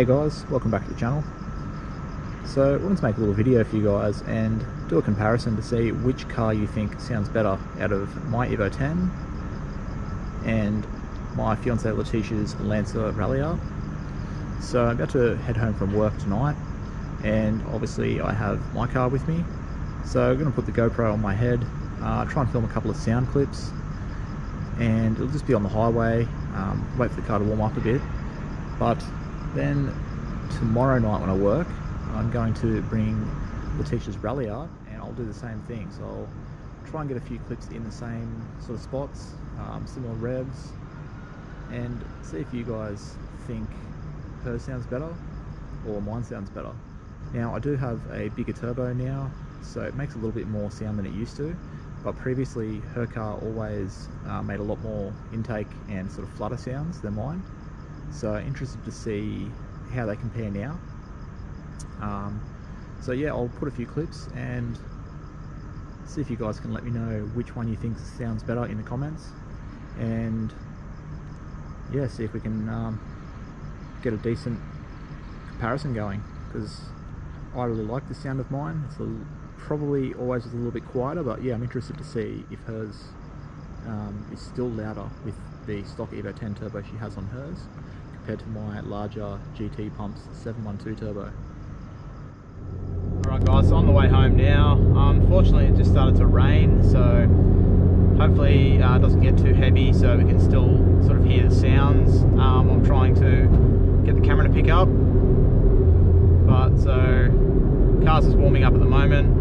Hey guys, welcome back to the channel. So I wanted to make a little video for you guys and do a comparison to see which car you think sounds better out of my Evo 10 and my fiance Letisha's Lancer Ralliart. So I'm about to head home from work tonight, and obviously I have my car with me. So I'm going to put the GoPro on my head, try and film a couple of sound clips, and it'll just be on the highway, wait for the car to warm up a bit. But then tomorrow night when I work, I'm going to bring Letisha's Ralliart and I'll do the same thing. So I'll try and get a few clips in the same sort of spots, similar revs, and see if you guys think hers sounds better or mine sounds better. Now I do have a bigger turbo now, so it makes a little bit more sound than it used to, but previously her car always made a lot more intake and sort of flutter sounds than mine. So interested to see how they compare now. So yeah, I'll put a few clips and see if you guys can let me know which one you think sounds better in the comments, and yeah, see if we can get a decent comparison going, because I really like the sound of mine. It's probably always a little bit quieter, but yeah, I'm interested to see if hers is still louder with the stock Evo 10 turbo she has on hers compared to my larger GT Pumps 712 turbo. Alright guys, so on the way home now. Unfortunately it just started to rain, so hopefully it doesn't get too heavy so we can still sort of hear the sounds. I'm trying to get the camera to pick up, but so car's is warming up at the moment.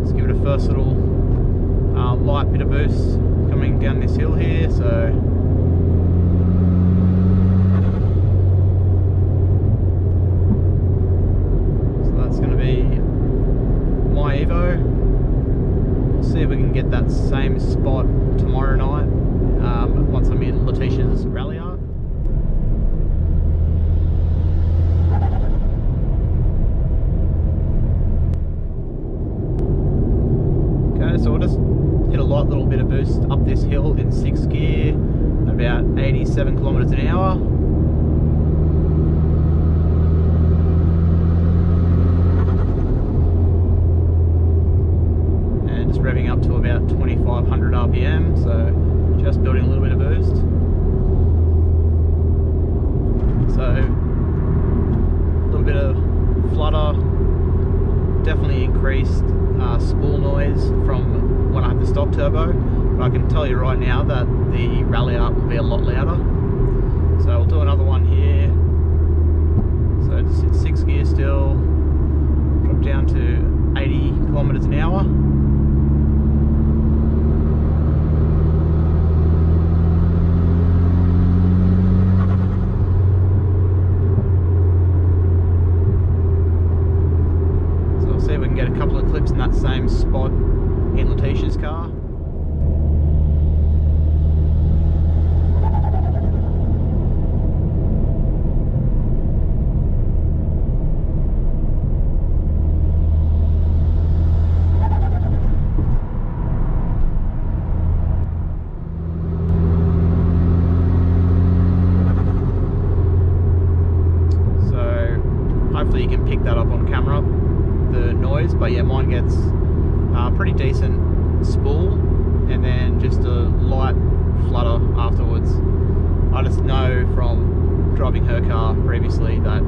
Let's give it a first little light bit of boost coming down this hill here. So that's going to be my Evo. We'll see if we can get that same spot tomorrow night once I'm in Letisha's Ralliart. Okay, so we'll just hit a light little bit of boost up this hill in 6th gear at about 87 kilometers an hour. And just revving up to about 2500 RPM, so just building a little bit of boost. So a little bit of flutter, definitely increased spool noise from when I had the stock turbo, but I can tell you right now that the Ralliart will be a lot louder. So we'll do another one here. So just hit 6th gear still, drop down to 80 kilometers an hour. See if we can get a couple of clips in that same spot in Letisha's car. So hopefully you can pick that up on camera, the noise, but yeah, mine gets pretty decent spool and then just a light flutter afterwards. I just know from driving her car previously that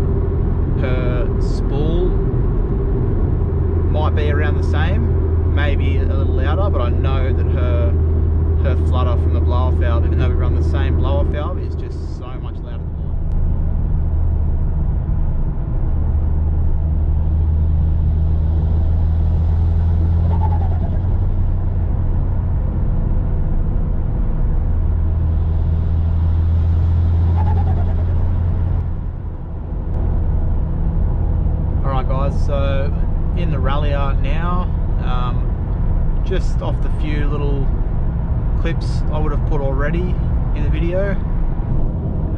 her spool might be around the same, maybe a little louder, but I know that her flutter from the blower valve, even though we run the same blower valve, is just so much louder than mine. So in the Ralliart now, just off the few little clips I would have put already in the video,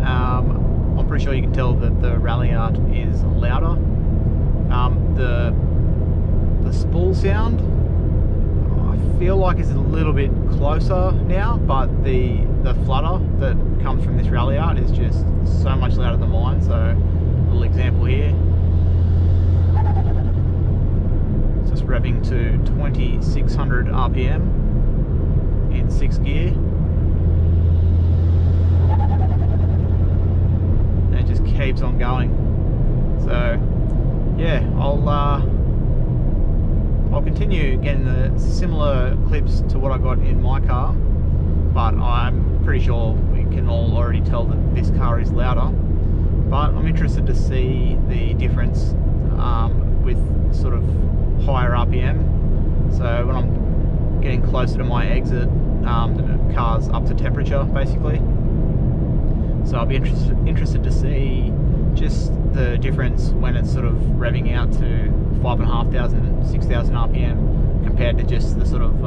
I'm pretty sure you can tell that the Ralliart is louder. The spool sound, I feel like it's a little bit closer now, but the flutter that comes from this Ralliart is just so much louder than mine. So a little example here. It's just revving to 2600 RPM in 6th gear. And it just keeps on going. So yeah, I'll continue getting the similar clips to what I got in my car, but I'm pretty sure we can all already tell that this car is louder. But I'm interested to see the difference with sort of higher RPM. So when I'm getting closer to my exit, the car's up to temperature basically. So I'll be interested to see just the difference when it's sort of revving out to 5,500, 6,000 RPM compared to just the sort of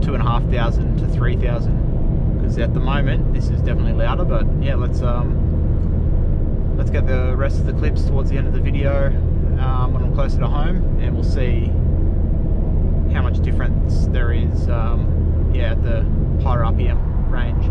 2,500 to 3,000. Because at the moment this is definitely louder. But yeah, let's get the rest of the clips towards the end of the video when I'm closer to home, and we'll see how much difference there is. Yeah, at the higher RPM range.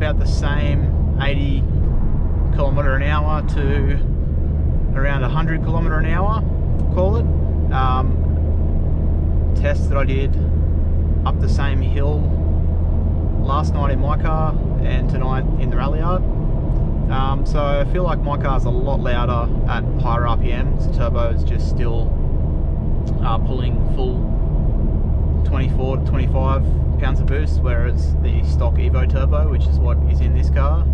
about the same 80 kilometre an hour to around 100 kilometre an hour, call it. test that I did up the same hill last night in my car and tonight in the Ralliart. So I feel like my car's a lot louder at higher RPMs. The turbo is just still pulling full 24 to 25 pounds of boost, whereas the stock Evo turbo, which is what is in this car,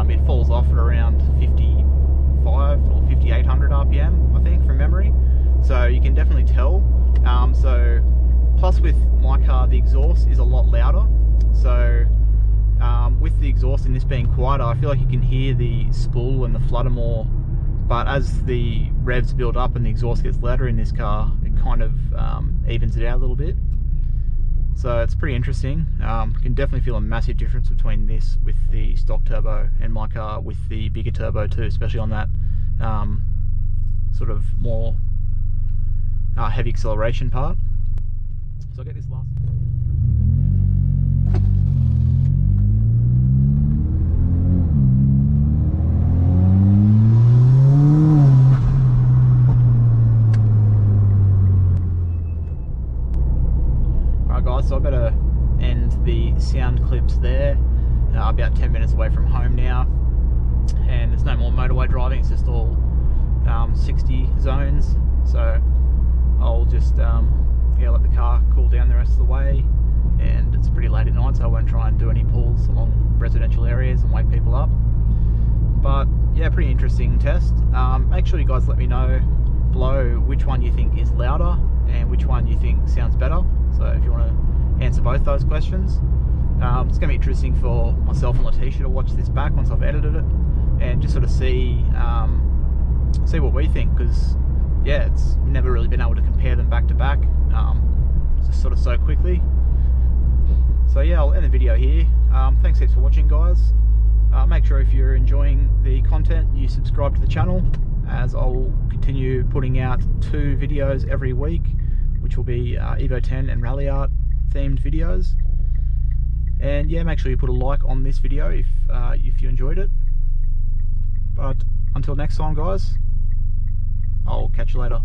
it falls off at around 55 or 5800 RPM, I think, from memory. So you can definitely tell. So plus with my car, the exhaust is a lot louder. So with the exhaust in this being quieter, I feel like you can hear the spool and the flutter more, but as the revs build up and the exhaust gets louder in this car, it kind of evens it out a little bit. So it's pretty interesting. You can definitely feel a massive difference between this with the stock turbo and my car with the bigger turbo too, especially on that sort of more heavy acceleration part. So I'll get this last. So I better end the sound clips there. About 10 minutes away from home now, and there's no more motorway driving, it's just all 60 zones. So I'll just yeah, let the car cool down the rest of the way, and it's pretty late at night, so I won't try and do any pulls along residential areas and wake people up. But yeah, pretty interesting test. Make sure you guys let me know below which one you think is louder and which one you think sounds better. So if you want to answer both those questions, it's going to be interesting for myself and Letisha to watch this back once I've edited it, and just sort of see what we think, because yeah, it's never really been able to compare them back to back, just sort of so quickly. So yeah, I'll end the video here. Thanks heaps for watching, guys. Make sure if you're enjoying the content, you subscribe to the channel, as I'll continue putting out 2 videos every week, which will be Evo 10 and Ralliart themed videos. And yeah, make sure you put a like on this video if you enjoyed it. But until next time, guys, I'll catch you later.